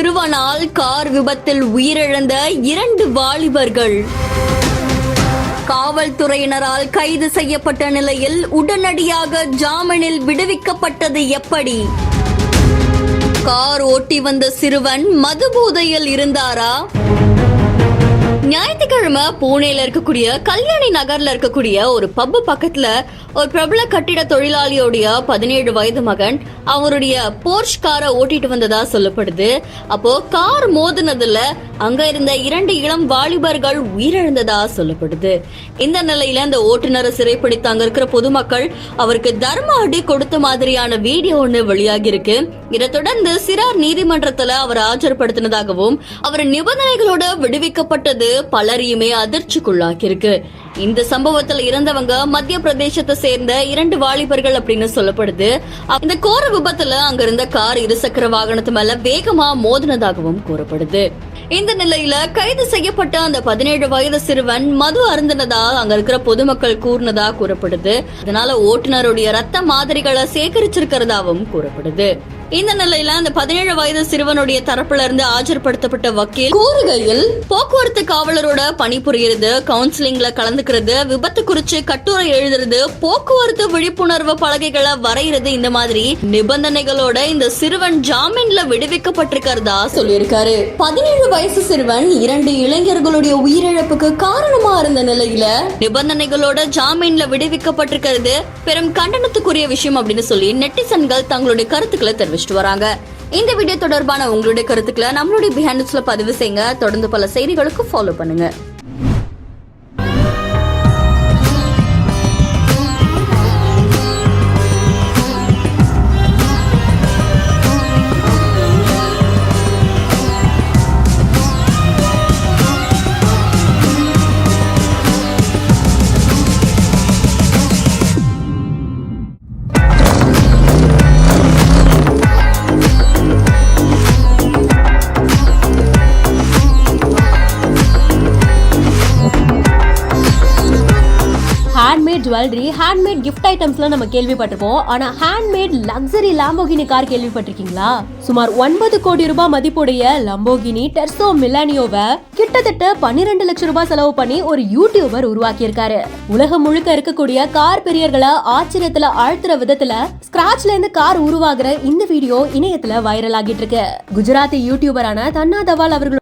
சிறுவனால் car விபத்தில் உயிரிழந்த 2 வாலிபர்கள். காவல்துறையினரால் கைது செய்யப்பட்ட நிலையில் உடனடியாக ஜாமீனில் விடுவிக்கப்பட்டது எப்படி? கார் ஓட்டி வந்த சிறுவன் மதுபோதையில் இருந்தாரா? ஞாயிற்றுக்கிழமை பூனேல இருக்கக்கூடிய கல்யாணி நகர்ல இருக்கக்கூடிய ஒரு பப் பக்கத்துல ஒரு பிரபல கட்டிட தொழிலாளியோடைய 17 வயது மகன் அவருடைய போர்ஷ் காரை ஓட்டிட்டு வந்ததா சொல்லப்படுது. அப்போ கார் மோதினதுல அங்க இருந்த 2 இளம் வாலிபர்கள் உயிரிழந்ததா சொல்லப்படுது. இந்த நிலையில அந்த ஓட்டுநரை சிறைப்பிடித்து அங்க இருக்கிற பொதுமக்கள் அவருக்கு தர்ம அடி கொடுத்த மாதிரியான வீடியோ ஒண்ணு வெளியாகி இருக்கு. இதை தொடர்ந்து சிறார் நீதிமன்றத்துல அவர் ஆஜர்படுத்தினதாகவும் அவர் நிபந்தனைகளோட விடுவிக்கப்பட்டது பலரையுமே அதிர்ச்சிக்குள்ளாக்கி இருக்கு. இந்த சம்பவத்தில் இறந்தவங்க மத்திய பிரதேசத்தை சேர்ந்த 2 வாலிபர்கள் அப்படின்னு சொல்லப்படுது. இந்த கோர விபத்துல அங்க இருந்த கார் இருசக்கர வாகனத்து மேல வேகமா மோதினதாகவும் கூறப்படுது. இந்த நிலையில கைது செய்யப்பட்ட அந்த 17 வயது சிறுவன் மது அருந்தினதா அங்க இருக்கிற பொதுமக்கள் கூறினதா கூறப்படுது. அதனால ஓட்டுநருடைய ரத்த மாதிரிகளை சேகரிச்சிருக்கிறதாவும் கூறப்படுது. இந்த நிலையில அந்த 17 வயது சிறுவனுடைய தரப்புல இருந்து ஆஜர்படுத்தப்பட்ட வக்கீல் கூறுகையில், போக்குவரத்து காவலரோட பணிபுரியுறது, கவுன்சிலிங்ல கலந்துக்கிறது, விபத்து குறிச்சு கட்டுரை எழுதுறது, போக்குவரத்து விழிப்புணர்வு பலகைகளை வரைகிறது, இந்த மாதிரி நிபந்தனைகளோட இந்த சிறுவன் ஜாமீன்ல விடுவிக்கப்பட்டிருக்கிறதா சொல்லியிருக்காரு. 17 வயசு சிறுவன் 2 இளைஞர்களுடைய உயிரிழப்புக்கு காரணமா இருந்த நிலையில நிபந்தனைகளோட ஜாமீன்ல விடுவிக்கப்பட்டிருக்கிறது பெரும் கண்டனத்துக்குரிய விஷயம் அப்படின்னு சொல்லி நெட்டிசன்கள் தங்களுடைய கருத்துக்களை தெரிவிச்சு வராங்க. இந்த வீடியோ தொடர்பான உங்களுடைய கருத்துக்களை நம்மளுடைய பிஹைண்ட் நியூஸ்ல பதிவு செய்யுங்க. தொடர்ந்து பல செய்திகளுக்கு ஃபாலோ பண்ணுங்க. ஹேண்ட்மேட் ஜுவல்லரி, ஹேண்ட்மேட் கிஃப்ட் ஐட்டம்ஸ்லாம் நம்ம கேள்விப்பட்டிருப்போம். ஆனா ஹேண்ட்மேட் லக்ஸரி லாம்போகினி கார் கேள்விப்பட்டிருக்கீங்களா? சுமார் 9 கோடி ரூபாய் மதிப்புடைய லம்போகினி டெர்சோ மிலானியோவை கிட்டத்தட்ட 12 லட்சம் ரூபாய் செலவு பண்ணி ஒரு யூடியூபர் உருவாக்கி இருக்காரு. உலகம் முழுக்க இருக்கக்கூடிய கார் பிரியர்களை ஆச்சரியத்துல ஆழ்த்துற விதத்துல ஸ்கிராச்ல இருந்து கார் உருவாகுற இந்த வீடியோ இணையத்துல வைரல் ஆகிட்டு இருக்கு. குஜராத்தி யூடியூபரான தன்னா தவால் அவர்கள்